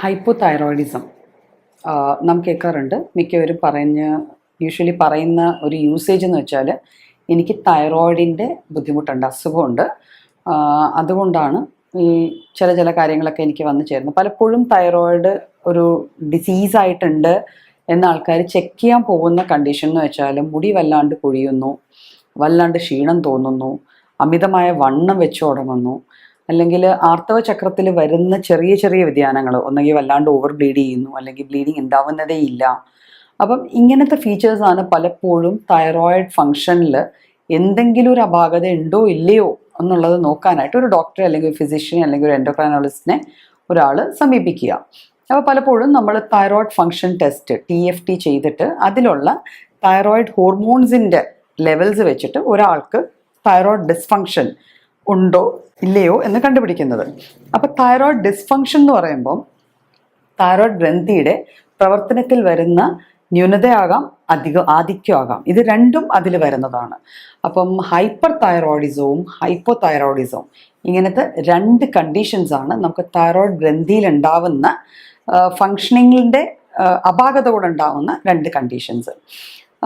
Hypothyroidism നാം കേൾക്കാറുണ്ട്. മിക്കവരും യൂഷ്വലി പറയുന്ന ഒരു യൂസേജ് എന്ന് വെച്ചാൽ, എനിക്ക് തൈറോയിഡിൻ്റെ ബുദ്ധിമുട്ടുണ്ട്, അസുഖമുണ്ട്, അതുകൊണ്ടാണ് ഈ ചില കാര്യങ്ങളൊക്കെ എനിക്ക് വന്നു ചേരുന്നത്. പലപ്പോഴും തൈറോയിഡ് ഒരു ഡിസീസായിട്ടുണ്ട് എന്ന ആൾക്കാർ ചെക്ക് ചെയ്യാൻ പോകുന്ന കണ്ടീഷൻ എന്ന് വെച്ചാൽ, മുടി വല്ലാണ്ട് കൊഴിയുന്നു, വല്ലാണ്ട് ക്ഷീണം തോന്നുന്നു, അമിതമായ വണ്ണം വെച്ച് തുടങ്ങുന്നു, അല്ലെങ്കിൽ ആർത്തവ ചക്രത്തിൽ വരുന്ന ചെറിയ വ്യതിയാനങ്ങൾ, ഒന്നെങ്കിൽ വല്ലാണ്ട് ഓവർ ബ്ലീഡ് ചെയ്യുന്നു, അല്ലെങ്കിൽ ബ്ലീഡിങ് ഉണ്ടാവുന്നതേ ഇല്ല. അപ്പം ഇങ്ങനത്തെ ഫീച്ചേഴ്സാണ് പലപ്പോഴും തൈറോയിഡ് ഫങ്ഷനിൽ എന്തെങ്കിലും ഒരു അപാകത ഉണ്ടോ ഇല്ലയോ എന്നുള്ളത് നോക്കാനായിട്ട് ഒരു ഡോക്ടറെ അല്ലെങ്കിൽ ഒരു ഫിസിഷ്യനെ അല്ലെങ്കിൽ ഒരു എൻഡോക്രൈനോളജിസ്റ്റിനെ ഒരാൾ സമീപിക്കുക. അപ്പോൾ പലപ്പോഴും നമ്മൾ തൈറോയിഡ് ഫങ്ഷൻ ടെസ്റ്റ് TFT ചെയ്തിട്ട് അതിലുള്ള തൈറോയിഡ് ഹോർമോൺസിൻ്റെ ലെവൽസ് വെച്ചിട്ട് ഒരാൾക്ക് തൈറോയിഡ് ഡിസ്ഫങ്ഷൻ ഉണ്ടോ ഇല്ലയോ എന്ന് കണ്ടുപിടിക്കുന്നത്. അപ്പോൾ തൈറോയിഡ് ഡിസ്ഫങ്ഷൻ എന്ന് പറയുമ്പം തൈറോയിഡ് ഗ്രന്ഥിയുടെ പ്രവർത്തനത്തിൽ വരുന്ന ന്യൂനതയാകാം, ആധിക്യമാകാം. ഇത് രണ്ടും അതിൽ വരുന്നതാണ്. അപ്പം ഹൈപ്പർ തൈറോയിഡിസവും ഹൈപ്പോ തൈറോയിഡിസവും ഇങ്ങനത്തെ രണ്ട് കണ്ടീഷൻസാണ് നമുക്ക് തൈറോയിഡ് ഗ്രന്ഥിയിൽ ഉണ്ടാവുന്ന ഫങ്ഷനിങ്ങിൻ്റെ അപാകത കൂടെ ഉണ്ടാവുന്ന രണ്ട് കണ്ടീഷൻസ്.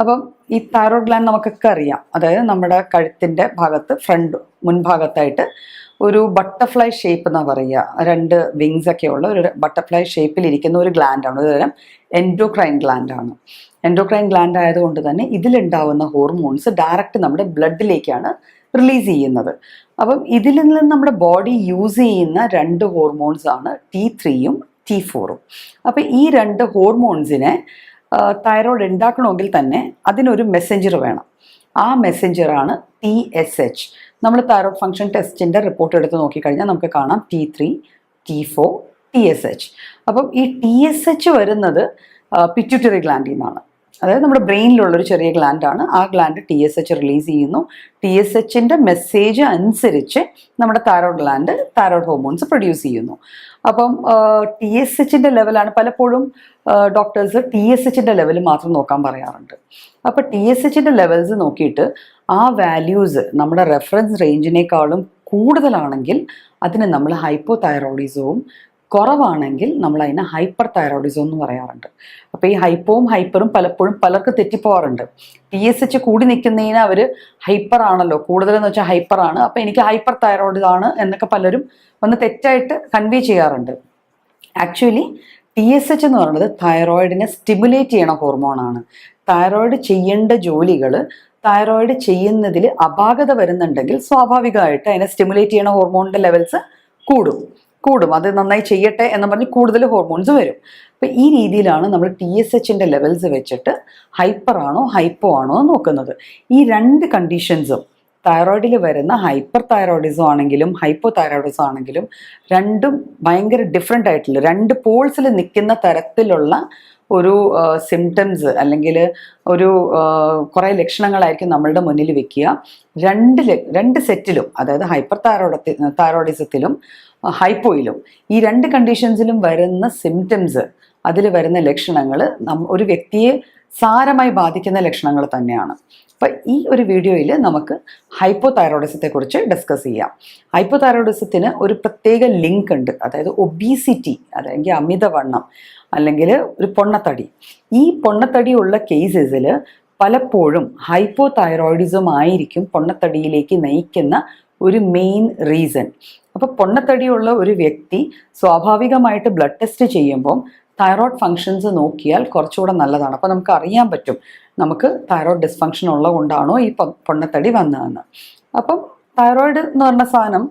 അപ്പം ഈ തൈറോയ്ഡ് ഗ്ലാൻഡ് നമുക്കൊക്കെ അറിയാം. അതായത് നമ്മുടെ കഴുത്തിൻ്റെ ഭാഗത്ത് മുൻഭാഗത്തായിട്ട് ഒരു ബട്ടർഫ്ലൈ ഷേപ്പ് എന്നാ പറയുക, രണ്ട് വിങ്സ് ഒക്കെ ഉള്ള ഒരു ബട്ടർഫ്ലൈ ഷേപ്പിലിരിക്കുന്ന ഒരു ഗ്ലാൻഡാണ്. ഒരു തരം എൻഡോക്രൈൻ ഗ്ലാൻഡാണ്. എൻഡോക്രൈൻ ഗ്ലാൻഡ് ആയതുകൊണ്ട് തന്നെ ഇതിലുണ്ടാവുന്ന ഹോർമോൺസ് ഡയറക്റ്റ് നമ്മുടെ ബ്ലഡിലേക്കാണ് റിലീസ് ചെയ്യുന്നത്. അപ്പം ഇതിൽ നിന്ന് നമ്മുടെ ബോഡി യൂസ് ചെയ്യുന്ന രണ്ട് ഹോർമോൺസാണ് T3യും T4ഉം. അപ്പം ഈ രണ്ട് ഹോർമോൺസിനെ തൈറോയ്ഡ് ഉണ്ടാക്കണമെങ്കിൽ തന്നെ അതിനൊരു മെസ്സഞ്ചർ വേണം. ആ മെസ്സഞ്ചറാണ് TSH. നമ്മൾ തൈറോയ്ഡ് ഫങ്ഷൻ ടെസ്റ്റിൻ്റെ റിപ്പോർട്ട് എടുത്ത് നോക്കിക്കഴിഞ്ഞാൽ നമുക്ക് കാണാം T3, T4, TSH. അപ്പം ഈ TSH വരുന്നത് പിറ്റ്യൂട്ടറി ഗ്ലാൻഡിൽ നിന്നാണ്. അതായത് നമ്മുടെ ബ്രെയിനിലുള്ളൊരു ചെറിയ ഗ്ലാൻഡാണ്. ആ ഗ്ലാൻഡ് TSH റിലീസ് ചെയ്യുന്നു. TSHൻ്റെ മെസ്സേജ് അനുസരിച്ച് നമ്മുടെ thyroid gland thyroid hormones produce ചെയ്യുന്നു. അപ്പം TSHൻ്റെ ലെവലാണ് പലപ്പോഴും ഡോക്ടേഴ്സ് TSHൻ്റെ ലെവൽ മാത്രം നോക്കാൻ പറയാറുണ്ട്. അപ്പോൾ TSHൻ്റെ ലെവൽസ് നോക്കിയിട്ട് ആ വാല്യൂസ് നമ്മുടെ റെഫറൻസ് റേഞ്ചിനേക്കാളും കൂടുതലാണെങ്കിൽ അതിന് നമ്മൾ ഹൈപ്പോ തൈറോയിഡിസവും, കുറവാണെങ്കിൽ നമ്മൾ അതിനെ ഹൈപ്പർ തൈറോയിഡിസം എന്ന് പറയാറുണ്ട്. അപ്പോൾ ഈ ഹൈപ്പോവും ഹൈപ്പറും പലപ്പോഴും പലർക്ക് തെറ്റിപ്പോവാറുണ്ട്. TSH കൂടി നിൽക്കുന്നതിന് അവർ ഹൈപ്പർ ആണല്ലോ, കൂടുതലെന്ന് വെച്ചാൽ ഹൈപ്പറാണ്, അപ്പോൾ എനിക്ക് ഹൈപ്പർ തൈറോയിഡ് ആണ് എന്നൊക്കെ പലരും ഒന്ന് തെറ്റായിട്ട് കൺവേ ചെയ്യാറുണ്ട്. ആക്ച്വലി TSH എന്ന് പറയുന്നത് തൈറോയിഡിനെ സ്റ്റിമുലേറ്റ് ചെയ്യണ ഹോർമോണാണ്. തൈറോയിഡ് ചെയ്യേണ്ട ജോലികൾ തൈറോയിഡ് ചെയ്യുന്നതിൽ അപാകത വരുന്നുണ്ടെങ്കിൽ സ്വാഭാവികമായിട്ട് അതിനെ സ്റ്റിമുലേറ്റ് ചെയ്യണ ഹോർമോണിൻ്റെ ലെവൽസ് കൂടും. അത് നന്നായി ചെയ്യട്ടെ എന്ന് പറഞ്ഞ് കൂടുതൽ ഹോർമോൺസ് വരും. അപ്പോൾ ഈ രീതിയിലാണ് നമ്മൾ TSHൻ്റെ ലെവൽസ് വെച്ചിട്ട് ഹൈപ്പർ ആണോ ഹൈപ്പോ ആണോ നോക്കുന്നത്. ഈ രണ്ട് കണ്ടീഷൻസും തൈറോയിഡിൽ വരുന്ന ഹൈപ്പർ തൈറോയിഡിസം ആണെങ്കിലും ഹൈപ്പോ തൈറോയിഡിസം ആണെങ്കിലും രണ്ടും ഭയങ്കര ഡിഫറെൻ്റ് ആയിട്ടുള്ള രണ്ട് പോൾസിൽ നിൽക്കുന്ന തരത്തിലുള്ള ഒരു സിംറ്റംസ് അല്ലെങ്കിൽ ഒരു കുറേ ലക്ഷണങ്ങളായിരിക്കും നമ്മളുടെ മുന്നിൽ വെക്കുക. രണ്ട് സെറ്റിലും, അതായത് ഹൈപ്പർ തൈറോയിഡിസത്തിലും ഹൈപ്പോയിലും ഈ രണ്ട് കണ്ടീഷൻസിലും വരുന്ന സിംറ്റംസ്, അതിൽ വരുന്ന ലക്ഷണങ്ങൾ ഒരു വ്യക്തിയെ സാരമായി ബാധിക്കുന്ന ലക്ഷണങ്ങൾ തന്നെയാണ്. അപ്പം ഈ ഒരു വീഡിയോയിൽ നമുക്ക് ഹൈപ്പോ തൈറോയിഡിസത്തെക്കുറിച്ച് ഡിസ്കസ് ചെയ്യാം. ഹൈപ്പോ തൈറോയിഡിസത്തിന് ഒരു പ്രത്യേക ലിങ്ക് ഉണ്ട്. അതായത് ഒബീസിറ്റി, അല്ലെങ്കിൽ അമിതവണ്ണം, അല്ലെങ്കിൽ ഒരു പൊണ്ണത്തടി. ഈ പൊണ്ണത്തടിയുള്ള കേസസിൽ പലപ്പോഴും ഹൈപ്പോ തൈറോയിഡിസം ആയിരിക്കും പൊണ്ണത്തടിയിലേക്ക് നയിക്കുന്ന ഒരു മെയിൻ റീസൺ. അപ്പോൾ പൊണ്ണത്തടിയുള്ള ഒരു വ്യക്തി സ്വാഭാവികമായിട്ട് ബ്ലഡ് ടെസ്റ്റ് ചെയ്യുമ്പം തൈറോയ്ഡ് ഫങ്ഷൻസ് നോക്കിയാൽ കുറച്ചുകൂടെ നല്ലതാണ്. അപ്പോൾ നമുക്ക് അറിയാൻ പറ്റും നമുക്ക് തൈറോയ്ഡ് ഡിസ്ഫങ്ഷൻ ഉള്ളത് കൊണ്ടാണോ ഈ പൊണ്ണത്തടി വന്നതെന്ന്. അപ്പം തൈറോയ്ഡ് എന്ന് പറഞ്ഞ സാധനം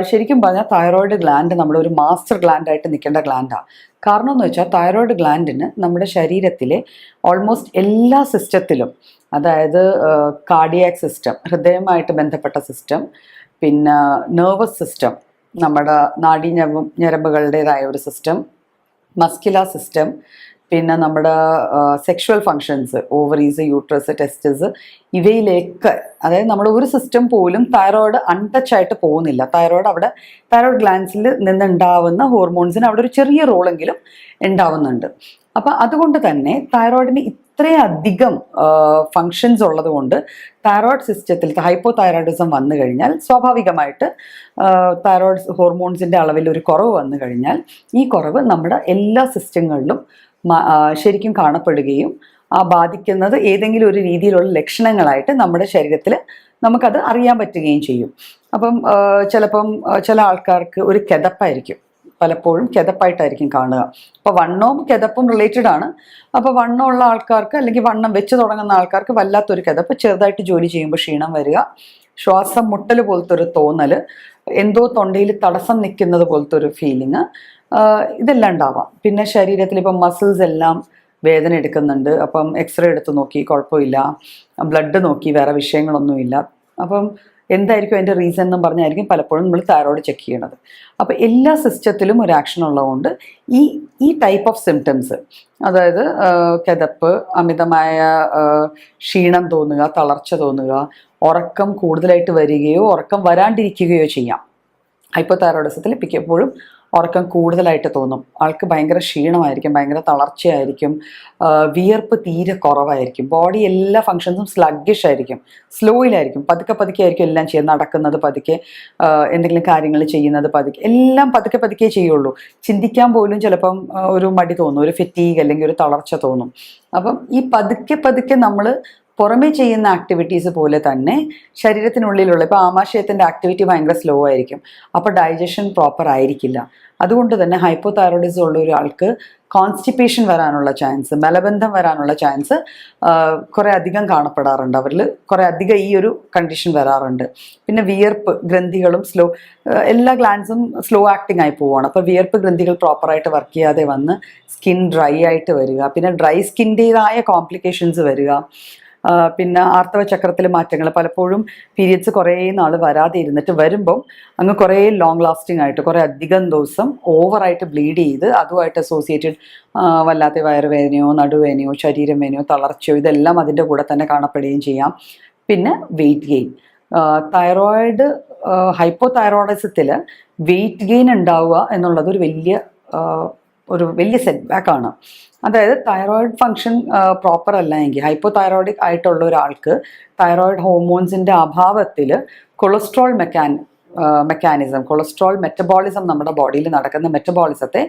ശരിക്കും പറഞ്ഞാൽ തൈറോയ്ഡ് ഗ്ലാൻഡ് നമ്മളൊരു മാസ്റ്റർ ഗ്ലാൻഡായിട്ട് നിൽക്കേണ്ട ഗ്ലാൻഡാണ്. കാരണം എന്ന് വെച്ചാൽ തൈറോയ്ഡ് ഗ്ലാൻഡിന് നമ്മുടെ ശരീരത്തിലെ ഓൾമോസ്റ്റ് എല്ലാ സിസ്റ്റത്തിലും, അതായത് കാർഡിയാക് സിസ്റ്റം, ഹൃദയമായിട്ട് ബന്ധപ്പെട്ട സിസ്റ്റം, പിന്നെ നെർവസ് സിസ്റ്റം, നമ്മുടെ ഞരമ്പുകളുടേതായ ഒരു സിസ്റ്റം, മസ്കുലർ സിസ്റ്റം, പിന്നെ നമ്മുടെ sexual functions, ovaries, uterus, testes, ഇവയിലേക്ക്, അതായത് നമ്മുടെ ഒരു സിസ്റ്റം പോലും തൈറോയ്ഡ് അൺടച്ച് ആയിട്ട് പോകുന്നില്ല. തൈറോയ്ഡ് ഗ്ലാൻഡ്സിൽ നിന്നുണ്ടാവുന്ന ഹോർമോൺസിന് അവിടെ ഒരു ചെറിയ റോളെങ്കിലും ഉണ്ടാവുന്നുണ്ട്. അപ്പം അതുകൊണ്ട് തന്നെ തൈറോയിഡിന് ഇത്ര ഇത്രയധികം ഫങ്ഷൻസ് ഉള്ളത് കൊണ്ട് തൈറോയ്ഡ് സിസ്റ്റത്തിൽ ഹൈപ്പോ തൈറോയിഡിസം വന്നു കഴിഞ്ഞാൽ സ്വാഭാവികമായിട്ട് തൈറോയ്ഡ് ഹോർമോൺസിൻ്റെ അളവിൽ ഒരു കുറവ് വന്നു കഴിഞ്ഞാൽ ഈ കുറവ് നമ്മുടെ എല്ലാ സിസ്റ്റങ്ങളിലും ശരിക്കും കാണപ്പെടുകയും ബാധിക്കുന്നത് ഏതെങ്കിലും ഒരു രീതിയിലുള്ള ലക്ഷണങ്ങളായിട്ട് നമ്മുടെ ശരീരത്തിൽ നമുക്കത് അറിയാൻ പറ്റുകയും ചെയ്യും. അപ്പം ചിലപ്പം ചില ആൾക്കാർക്ക് ഒരു കിതപ്പായിരിക്കും, പലപ്പോഴും കിതപ്പായിട്ടായിരിക്കും കാണുക. അപ്പോൾ വണ്ണവും കിതപ്പും റിലേറ്റഡ് ആണ്. അപ്പോൾ വണ്ണമുള്ള ആൾക്കാർക്ക് അല്ലെങ്കിൽ വണ്ണം വെച്ച് തുടങ്ങുന്ന ആൾക്കാർക്ക് വല്ലാത്തൊരു കിതപ്പ്, ചെറുതായിട്ട് ജോലി ചെയ്യുമ്പോൾ ക്ഷീണം വരിക, ശ്വാസം മുട്ടൽ പോലത്തെ ഒരു തോന്നൽ, എന്തോ തൊണ്ടയിൽ തടസ്സം നിൽക്കുന്നത് പോലത്തെ ഒരു ഫീലിങ്, ഇതെല്ലാം ഉണ്ടാവാം. പിന്നെ ശരീരത്തിൽ ഇപ്പം മസിൽസ് എല്ലാം വേദന എടുക്കുന്നുണ്ട്, അപ്പം എക്സ്റേ എടുത്ത് നോക്കി കുഴപ്പമില്ല, ബ്ലഡ് നോക്കി വേറെ വിഷയങ്ങളൊന്നുമില്ല, അപ്പം എന്തായിരിക്കും അതിൻ്റെ റീസൺ എന്നും പറഞ്ഞായിരിക്കും പലപ്പോഴും നമ്മൾ തൈറോയ്ഡ് ചെക്ക് ചെയ്യണത്. അപ്പോൾ എല്ലാ സിസ്റ്റത്തിലും ഒരു ആക്ഷൻ ഉള്ളതുകൊണ്ട് ഈ ടൈപ്പ് ഓഫ് സിംറ്റംസ്, അതായത് കിതപ്പ്, അമിതമായ ക്ഷീണം തോന്നുക, തളർച്ച തോന്നുക, ഉറക്കം കൂടുതലായിട്ട് വരികയോ ഉറക്കം വരാണ്ടിരിക്കുകയോ ചെയ്യാം. ഹൈപ്പോ തൈറോയിഡിസത്തിൽ മിക്കപ്പോഴും ഉറക്കം കൂടുതലായിട്ട് തോന്നും, ആൾക്ക് ഭയങ്കര ക്ഷീണമായിരിക്കും, ഭയങ്കര തളർച്ചയായിരിക്കും, വിയർപ്പ് തീരെ കുറവായിരിക്കും, ബോഡി എല്ലാ ഫങ്ഷൻസും സ്ലഗ്ഗിഷ് ആയിരിക്കും, സ്ലോയിലായിരിക്കും, പതുക്കെ പതുക്കെ ആയിരിക്കും എല്ലാം ചെയ്യുന്നത്, നടക്കുന്നത് പതുക്കെ, എന്തെങ്കിലും കാര്യങ്ങൾ ചെയ്യുന്നത് പതുക്കെ, എല്ലാം പതുക്കെ പതുക്കെ ചെയ്യുള്ളൂ. ചിന്തിക്കാൻ പോലും ചിലപ്പം ഒരു മടി തോന്നും, ഒരു ഫെറ്റീഗ് അല്ലെങ്കിൽ ഒരു തളർച്ച തോന്നും. അപ്പം ഈ പതുക്കെ പതുക്കെ നമ്മൾ പുറമേ ചെയ്യുന്ന ആക്ടിവിറ്റീസ് പോലെ തന്നെ ശരീരത്തിനുള്ളിലുള്ള, ഇപ്പോൾ ആമാശയത്തിൻ്റെ ആക്ടിവിറ്റി ഭയങ്കര സ്ലോ ആയിരിക്കും, അപ്പോൾ ഡൈജഷൻ പ്രോപ്പർ ആയിരിക്കില്ല. അതുകൊണ്ട് തന്നെ ഹൈപ്പോ തൈറോയിഡിസം ഉള്ള ഒരാൾക്ക് കോൺസ്റ്റിപ്പേഷൻ വരാനുള്ള ചാൻസ്, മലബന്ധം വരാനുള്ള ചാൻസ് കുറേ അധികം കാണപ്പെടാറുണ്ട്. അവരിൽ കുറേ അധികം ഈ ഒരു കണ്ടീഷൻ വരാറുണ്ട്. പിന്നെ വിയർപ്പ് ഗ്രന്ഥികളും എല്ലാ ഗ്ലാൻസും സ്ലോ ആക്ടിങ് ആയി പോവുകയാണ്. അപ്പോൾ വിയർപ്പ് ഗ്രന്ഥികൾ പ്രോപ്പറായിട്ട് വർക്ക് ചെയ്യാതെ വന്ന് സ്കിൻ ഡ്രൈ ആയിട്ട് വരിക, പിന്നെ ഡ്രൈ സ്കിൻ്റേതായ കോംപ്ലിക്കേഷൻസ് വരിക, പിന്നെ ആർത്തവ ചക്രത്തിൽ മാറ്റങ്ങൾ, പലപ്പോഴും പീരിയഡ്സ് കുറേ നാൾ വരാതെ ഇരുന്നിട്ട് വരുമ്പം അങ്ങ് കുറേ ലോങ് ലാസ്റ്റിംഗ് ആയിട്ട് കുറേ അധികം ദിവസം ഓവറായിട്ട് ബ്ലീഡ് ചെയ്ത് അതുമായിട്ട് അസോസിയേറ്റഡ് വല്ലാത്ത വയറുവേദനയോ നടുവേദനയോ ശരീരം വേദനയോ തളർച്ചയോ ഇതെല്ലാം അതിൻ്റെ കൂടെ തന്നെ കാണപ്പെടുകയും ചെയ്യാം. പിന്നെ വെയിറ്റ് ഗെയിൻ, തൈറോയിഡ് ഹൈപ്പോ തൈറോയിഡിസത്തിൽ വെയിറ്റ് ഗെയിൻ ഉണ്ടാവുക എന്നുള്ളത് ഒരു വലിയ സെറ്റ് ബാക്കാണ്. അതായത് തൈറോയിഡ് ഫങ്ഷൻ പ്രോപ്പർ അല്ല എങ്കിൽ, ഹൈപ്പോ തൈറോയിഡിക് ആയിട്ടുള്ള ഒരാൾക്ക് തൈറോയിഡ് ഹോർമോൺസിൻ്റെ അഭാവത്തിൽ കൊളസ്ട്രോൾ മെക്കാനിസം, കൊളസ്ട്രോൾ മെറ്റബോളിസം, നമ്മുടെ ബോഡിയിൽ നടക്കുന്ന മെറ്റബോളിസത്തെ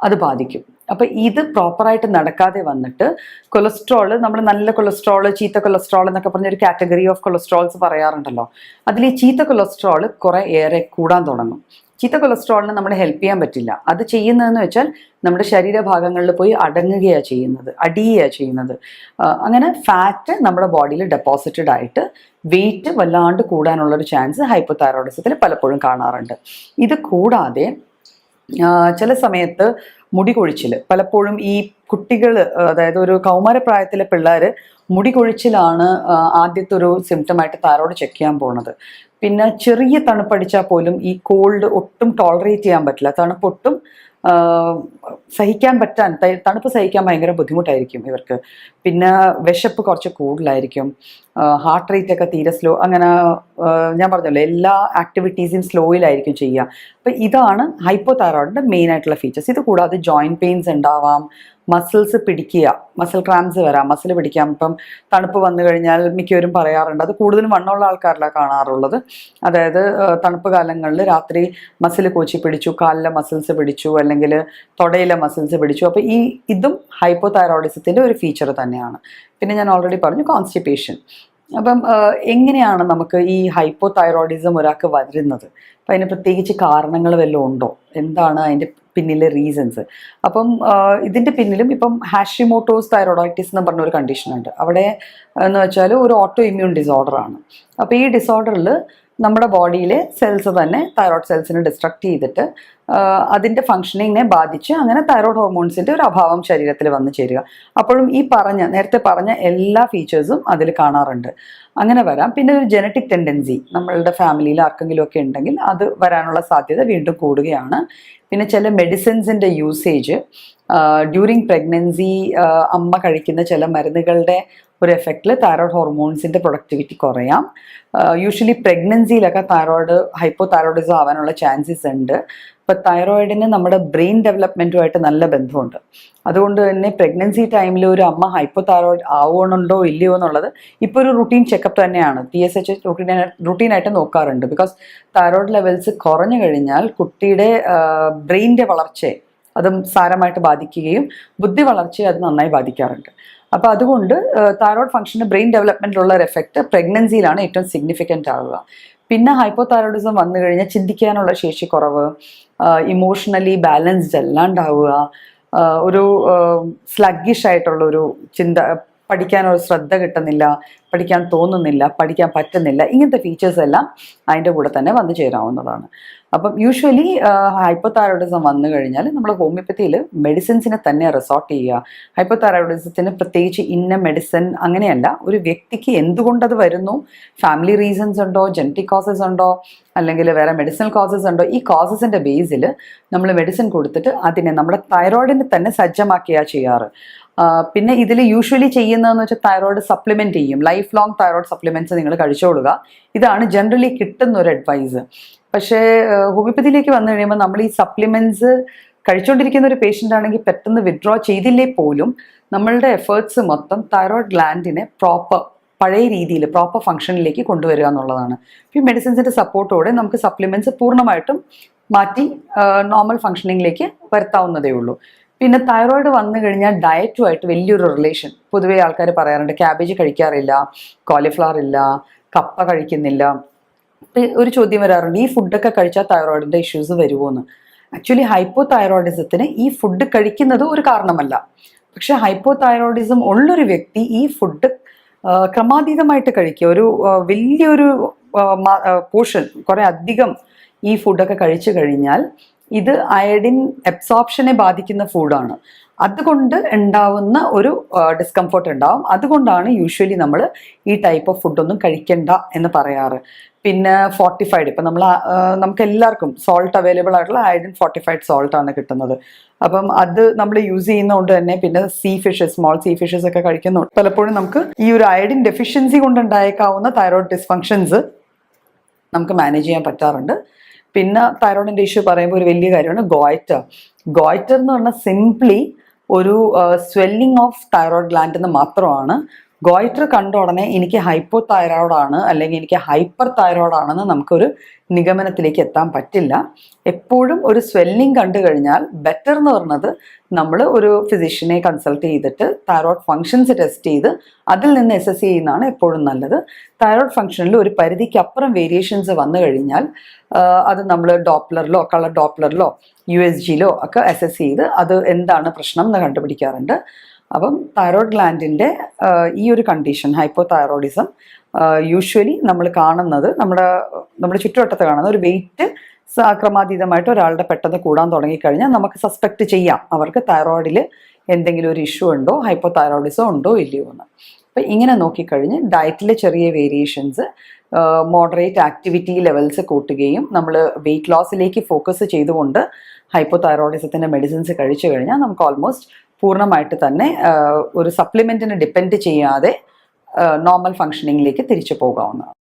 അത് ബാധിക്കും. അപ്പോൾ ഇത് പ്രോപ്പറായിട്ട് നടക്കാതെ വന്നിട്ട് കൊളസ്ട്രോൾ, നമ്മൾ നല്ല കൊളസ്ട്രോൾ ചീത്ത കൊളസ്ട്രോൾ എന്നൊക്കെ പറഞ്ഞൊരു കാറ്റഗറി ഓഫ് കൊളസ്ട്രോൾസ് പറയാറുണ്ടല്ലോ, അതിൽ ഈ ചീത്ത കൊളസ്ട്രോൾ കുറേ ഏറെ കൂടാൻ തുടങ്ങും. ചീത്ത കൊളസ്ട്രോളിന് നമ്മൾ ഹെൽപ്പ് ചെയ്യാൻ പറ്റില്ല. അത് ചെയ്യുന്നതെന്ന് വെച്ചാൽ നമ്മുടെ ശരീരഭാഗങ്ങളിൽ പോയി അടങ്ങുകയാണ് ചെയ്യുന്നത്. അങ്ങനെ ഫാറ്റ് നമ്മുടെ ബോഡിയിൽ ഡെപ്പോസിറ്റഡ് ആയിട്ട് വെയിറ്റ് വല്ലാണ്ട് കൂടാനുള്ളൊരു ചാൻസ് ഹൈപ്പോ തൈറോയിഡിസത്തിൽ പലപ്പോഴും കാണാറുണ്ട്. ഇത് കൂടാതെ ചില സമയത്ത് മുടി കൊഴിച്ചിൽ, പലപ്പോഴും ഈ കുട്ടികൾ, അതായത് ഒരു കൗമാരപ്രായത്തിലെ പിള്ളേർ മുടി കൊഴിച്ചിലാണ് ആദ്യത്തെ ഒരു സിംറ്റമായിട്ട് തൈറോയ്ഡ് ചെക്ക് ചെയ്യാൻ പോകുന്നത്. പിന്നെ ചെറിയ തണുപ്പടിച്ചാൽ പോലും ഈ കോൾഡ് ഒട്ടും ടോളറേറ്റ് ചെയ്യാൻ പറ്റില്ല, തണുപ്പൊട്ടും തണുപ്പ് സഹിക്കാൻ ഭയങ്കര ബുദ്ധിമുട്ടായിരിക്കും ഇവർക്ക്. പിന്നെ വിശപ്പ് കുറച്ച് കൂടുതലായിരിക്കും, ഹാർട്ട് റേറ്റ് ഒക്കെ തീരെ സ്ലോ, അങ്ങനെ ഞാൻ പറഞ്ഞല്ലോ എല്ലാ ആക്ടിവിറ്റീസും സ്ലോയിലായിരിക്കും ചെയ്യുക. അപ്പം ഇതാണ് ഹൈപ്പോ തൈറോയിഡിൻ്റെ മെയിൻ ആയിട്ടുള്ള ഫീച്ചേഴ്സ്. ഇത് കൂടാതെ ജോയിൻറ്റ് പെയിൻസ് ഉണ്ടാവാം, മസിൽസ് പിടിക്കുക, മസിൽ ക്രാംസ് വരാം, മസിൽ പിടിക്കാം. ഇപ്പം തണുപ്പ് വന്നു കഴിഞ്ഞാൽ മിക്കവരും പറയാറുണ്ട്, അത് കൂടുതലും വണ്ണമുള്ള ആൾക്കാരിലാണ് കാണാറുള്ളത്. അതായത് തണുപ്പ് കാലങ്ങളിൽ രാത്രി മസിൽ കോച്ചി പിടിച്ചു, കാലിലെ മസിൽസ് പിടിച്ചു, അല്ലെങ്കിൽ തൊടയിലെ മസിൽസ് പിടിച്ചു. അപ്പോൾ ഇതും ഹൈപ്പോ തൈറോയിഡിസത്തിൻ്റെ ഒരു ഫീച്ചർ തന്നെയാണ്. പിന്നെ ഞാൻ ഓൾറെഡി പറഞ്ഞു കോൺസ്റ്റിപ്പേഷൻ. അപ്പം എങ്ങനെയാണ് നമുക്ക് ഈ ഹൈപ്പോ തൈറോയിഡിസം ഒരാൾക്ക് വരുന്നത്? അപ്പം അതിന് പ്രത്യേകിച്ച് കാരണങ്ങൾ വല്ലതും ഉണ്ടോ? എന്താണ് അതിൻ്റെ പിന്നിലെ റീസൺസ്? അപ്പം ഇതിൻ്റെ പിന്നിലും ഇപ്പം ഹാഷിമോട്ടോസ് തൈറോയിഡൈറ്റിസ് എന്ന് പറഞ്ഞൊരു കണ്ടീഷൻ ഉണ്ട്. അവിടെ എന്ന് വെച്ചാൽ ഒരു ഓട്ടോ ഇമ്മ്യൂൺ ഡിസോർഡറാണ്. അപ്പോൾ ഈ ഡിസോർഡറിൽ നമ്മുടെ ബോഡിയിലെ സെൽസ് തന്നെ തൈറോയ്ഡ് സെൽസിനെ ഡിസ്ട്രക്ട് ചെയ്തിട്ട് അതിൻ്റെ ഫങ്ഷനിങ്ങിനെ ബാധിച്ച് അങ്ങനെ തൈറോയ്ഡ് ഹോർമോൺസിൻ്റെ ഒരു അഭാവം ശരീരത്തിൽ വന്നു ചേരുക. അപ്പോഴും ഈ നേരത്തെ പറഞ്ഞ എല്ലാ ഫീച്ചേഴ്സും അതിൽ കാണാറുണ്ട്. അങ്ങനെ വരാം. പിന്നെ ഒരു ജനറ്റിക് ടെൻഡൻസി നമ്മളുടെ ഫാമിലിയിൽ ആർക്കെങ്കിലും ഒക്കെ ഉണ്ടെങ്കിൽ അത് വരാനുള്ള സാധ്യത വീണ്ടും കൂടുകയാണ്. പിന്നെ ചില മെഡിസിൻസിൻ്റെ യൂസേജ് ഡ്യൂറിങ് പ്രഗ്നൻസി, അമ്മ കഴിക്കുന്ന ചില മരുന്നുകളുടെ ഒരു എഫക്റ്റിൽ തൈറോയ്ഡ് ഹോർമോൺസിൻ്റെ പ്രൊഡക്ടിവിറ്റി കുറയാം. യൂഷ്വലി പ്രഗ്നൻസിയിലൊക്കെ ഹൈപ്പോ തൈറോയിഡിസം ആവാനുള്ള ചാൻസസ് ഉണ്ട്. ഇപ്പം തൈറോയിഡിന് നമ്മുടെ ബ്രെയിൻ ഡെവലപ്മെൻറ്റുമായിട്ട് നല്ല ബന്ധമുണ്ട്. അതുകൊണ്ട് തന്നെ പ്രഗ്നൻസി ടൈമിൽ ഒരു അമ്മ ഹൈപ്പോ തൈറോയിഡ് ആവണുണ്ടോ ഇല്ലയോ എന്നുള്ളത് ഇപ്പോൾ ഒരു റുട്ടീൻ ചെക്കപ്പ് തന്നെയാണ്. TSH റുട്ടീനായിട്ട് നോക്കാറുണ്ട്. ബിക്കോസ് തൈറോയിഡ് ലെവൽസ് കുറഞ്ഞു കഴിഞ്ഞാൽ കുട്ടിയുടെ ബ്രെയിനിൻ്റെ വളർച്ചയെ അതും സാരമായിട്ട് ബാധിക്കുകയും ബുദ്ധി വളർച്ചയെ അത് നന്നായി ബാധിക്കാറുണ്ട്. അപ്പോൾ അതുകൊണ്ട് തൈറോയ്ഡ് ഫംഗ്ഷന് ബ്രെയിൻ ഡെവലപ്മെൻറ്റിലുള്ള ഒരു എഫക്റ്റ് പ്രഗ്നൻസിയിലാണ് ഏറ്റവും സിഗ്നിഫിക്കൻ്റ് ആവുക. പിന്നെ ഹൈപ്പോ തൈറോയിഡിസം വന്നു കഴിഞ്ഞാൽ ചിന്തിക്കാനുള്ള ശേഷി കുറവ്, ഇമോഷണലി ബാലൻസ്ഡ് അല്ലാണ്ടാവുക, ഒരു സ്ലഗ്ഗിഷ് ആയിട്ടുള്ളൊരു ചിന്ത, പഠിക്കാനൊരു ശ്രദ്ധ കിട്ടുന്നില്ല, പഠിക്കാൻ തോന്നുന്നില്ല, പഠിക്കാൻ പറ്റുന്നില്ല, ഇങ്ങനത്തെ ഫീച്ചേഴ്സ് എല്ലാം അതിൻ്റെ കൂടെ തന്നെ വന്നു ചേരാവുന്നതാണ്. അപ്പം യൂഷ്വലി ഹൈപ്പോ തൈറോയിഡിസം വന്നു കഴിഞ്ഞാൽ നമ്മൾ ഹോമിയോപ്പതിയിൽ മെഡിസിൻസിനെ തന്നെ റിസോർട്ട് ചെയ്യുക. ഹൈപ്പോ തൈറോയിഡിസത്തിന് പ്രത്യേകിച്ച് ഇന്ന മെഡിസിൻ അങ്ങനെയല്ല, ഒരു വ്യക്തിക്ക് എന്തുകൊണ്ടത് വരുന്നു, ഫാമിലി റീസൺസ് ഉണ്ടോ, ജനറ്റിക് കോസസ് ഉണ്ടോ, അല്ലെങ്കിൽ വേറെ മെഡിസിനൽ കോസസ് ഉണ്ടോ, ഈ കോസസിൻ്റെ ബേസിൽ നമ്മൾ മെഡിസിൻ കൊടുത്തിട്ട് അതിനെ നമ്മുടെ തൈറോയിഡിനെ തന്നെ സജ്ജമാക്കിയാണ് ചെയ്യാറ്. പിന്നെ ഇതിൽ യൂഷ്വലി ചെയ്യുന്നതെന്ന് വെച്ചാൽ തൈറോയിഡ് സപ്ലിമെൻറ്റ് ചെയ്യും. ലൈഫ് ലോങ് തൈറോയിഡ് സപ്ലിമെൻറ്റ്സ് നിങ്ങൾ കഴിച്ചോളുക. ഇതാണ് ജനറലി കിട്ടുന്ന ഒരു അഡ്വൈസ്. പക്ഷേ ഹോമിയോപ്പതിയിലേക്ക് വന്നു കഴിയുമ്പോൾ നമ്മൾ ഈ സപ്ലിമെൻറ്റ്സ് കഴിച്ചുകൊണ്ടിരിക്കുന്ന ഒരു പേഷ്യൻ്റ് ആണെങ്കിൽ പെട്ടെന്ന് വിഡ്രോ ചെയ്തില്ലേ പോലും നമ്മളുടെ എഫേർട്സ് മൊത്തം തൈറോയിഡ് ഗ്ലാൻഡിനെ പഴയ രീതിയിൽ പ്രോപ്പർ ഫംഗ്ഷനിലേക്ക് കൊണ്ടുവരിക എന്നുള്ളതാണ്. ഈ മെഡിസിൻസിൻ്റെ സപ്പോർട്ടോടെ നമുക്ക് സപ്ലിമെൻറ്റ്സ് പൂർണ്ണമായിട്ടും മാറ്റി നോർമൽ ഫംഗ്ഷനിങ്ങിലേക്ക് വരുത്താവുന്നതേ ഉള്ളൂ. പിന്നെ തൈറോയിഡ് വന്നു കഴിഞ്ഞാൽ ഡയറ്റുമായിട്ട് വലിയൊരു റിലേഷൻ പൊതുവേ ആൾക്കാർ പറയാറുണ്ട്. ക്യാബേജ് കഴിക്കാറില്ല, കോളിഫ്ലവർ ഇല്ല, കപ്പ കഴിക്കുന്നില്ല. ഒരു ചോദ്യം വരാറുണ്ട്, ഈ ഫുഡൊക്കെ കഴിച്ചാൽ തൈറോയിഡിൻ്റെ ഇഷ്യൂസ് വരുമോ എന്ന്. ആക്ച്വലി ഹൈപ്പോ തൈറോയിഡിസത്തിന് ഈ ഫുഡ് കഴിക്കുന്നത് ഒരു കാരണമല്ല. പക്ഷെ ഹൈപ്പോ തൈറോയിഡിസം ഉള്ളൊരു വ്യക്തി ഈ ഫുഡ് ക്രമാതീതമായിട്ട് കഴിക്കുക, ഒരു വലിയൊരു പോർഷൻ കുറേ അധികം ഈ ഫുഡൊക്കെ കഴിച്ചു കഴിഞ്ഞാൽ ഇത് അയഡിൻ അബ്സോർപ്ഷനെ ബാധിക്കുന്ന ഫുഡാണ്. അതുകൊണ്ട് ഉണ്ടാവുന്ന ഒരു ഡിസ്കംഫർട്ട് ഉണ്ടാവും. അതുകൊണ്ടാണ് യൂഷ്വലി നമ്മൾ ഈ ടൈപ്പ് ഓഫ് ഫുഡൊന്നും കഴിക്കണ്ട എന്ന് പറയാറ്. പിന്നെ ഫോർട്ടിഫൈഡ്, ഇപ്പം നമുക്ക് എല്ലാവർക്കും സോൾട്ട് അവൈലബിൾ ആയിട്ടുള്ള അയഡിൻ ഫോർട്ടിഫൈഡ് സോൾട്ടാണ് കിട്ടുന്നത്. അപ്പം അത് നമ്മൾ യൂസ് ചെയ്യുന്നതുകൊണ്ട് തന്നെ പിന്നെ സ്മോൾ സീ ഫിഷസ് ഒക്കെ കഴിക്കുന്നുണ്ട്. പലപ്പോഴും നമുക്ക് ഈ ഒരു അയഡിൻ ഡെഫിഷ്യൻസി കൊണ്ടുണ്ടായേക്കാവുന്ന തൈറോയ്ഡ് ഡിസ്ഫങ്ഷൻസ് നമുക്ക് മാനേജ് ചെയ്യാൻ പറ്റാറുണ്ട്. പിന്നെ തൈറോയിഡിൻ്റെ ഇഷ്യൂ പറയുമ്പോൾ ഒരു വലിയ കാര്യമാണ് ഗോയിറ്റർ എന്ന് പറഞ്ഞാൽ സിംപ്ലി ഒരു സ്വെല്ലിംഗ് ഓഫ് തൈറോയ്ഡ് ഗ്ലാൻഡ് എന്ന് മാത്രമാണ്. ഗോയിറ്റർ കണ്ട ഉടനെ എനിക്ക് ഹൈപ്പോ തൈറോയിഡാണ് അല്ലെങ്കിൽ എനിക്ക് ഹൈപ്പർ തൈറോയിഡാണെന്ന് നമുക്കൊരു നിഗമനത്തിലേക്ക് എത്താൻ പറ്റില്ല. എപ്പോഴും ഒരു സ്വെല്ലിംഗ് കണ്ടു കഴിഞ്ഞാൽ ബെറ്റർ എന്ന് പറഞ്ഞത് നമ്മൾ ഒരു ഫിസിഷ്യനെ കൺസൾട്ട് ചെയ്തിട്ട് തൈറോയ്ഡ് ഫങ്ഷൻസ് ടെസ്റ്റ് ചെയ്ത് അതിൽ നിന്ന് അസസ് ചെയ്യുന്നതാണ് എപ്പോഴും നല്ലത്. തൈറോയ്ഡ് ഫങ്ഷനിൽ ഒരു പരിധിക്കപ്പുറം വേരിയേഷൻസ് വന്നു കഴിഞ്ഞാൽ അത് നമ്മൾ ഡോപ്ലറിലോ കളർ ഡോപ്ലറിലോ USGയിലോ ഒക്കെ അസസ് ചെയ്ത് അത് എന്താണ് പ്രശ്നം എന്ന് കണ്ടുപിടിക്കാറുണ്ട്. അപ്പം തൈറോയ്ഡ് ഗ്ലാൻഡിൻ്റെ ഈ ഒരു കണ്ടീഷൻ ഹൈപ്പോ തൈറോയിഡിസം യൂഷ്വലി നമ്മൾ കാണുന്നത് നമ്മുടെ ചുറ്റുവട്ടത്ത് കാണുന്ന ഒരു വെയിറ്റ് ക്രമാതീതമായിട്ട് ഒരാളുടെ പെട്ടെന്ന് കൂടാൻ തുടങ്ങിക്കഴിഞ്ഞാൽ നമുക്ക് സസ്പെക്ട് ചെയ്യാം അവർക്ക് തൈറോയിഡിൽ എന്തെങ്കിലും ഒരു ഇഷ്യൂ ഉണ്ടോ, ഹൈപ്പോ തൈറോയിഡിസം ഉണ്ടോ ഇല്ലയോ എന്ന്. അപ്പം ഇങ്ങനെ നോക്കിക്കഴിഞ്ഞ് ഡയറ്റിലെ ചെറിയ വേരിയേഷൻസ്, മോഡറേറ്റ് ആക്ടിവിറ്റി ലെവൽസ് കൂട്ടുകയും നമ്മൾ വെയിറ്റ് ലോസിലേക്ക് ഫോക്കസ് ചെയ്തുകൊണ്ട് ഹൈപ്പോ തൈറോയിഡിസത്തിൻ്റെ മെഡിസിൻസ് കഴിച്ചു കഴിഞ്ഞാൽ നമുക്ക് ഓൾമോസ്റ്റ് പൂർണ്ണമായിട്ട് തന്നെ ഒരു സപ്ലിമെൻറ്റിനെ ഡിപ്പെൻഡ് ചെയ്യാതെ നോർമൽ ഫങ്ഷനിങ്ങിലേക്ക് തിരിച്ചു പോകാവുന്നതാണ്.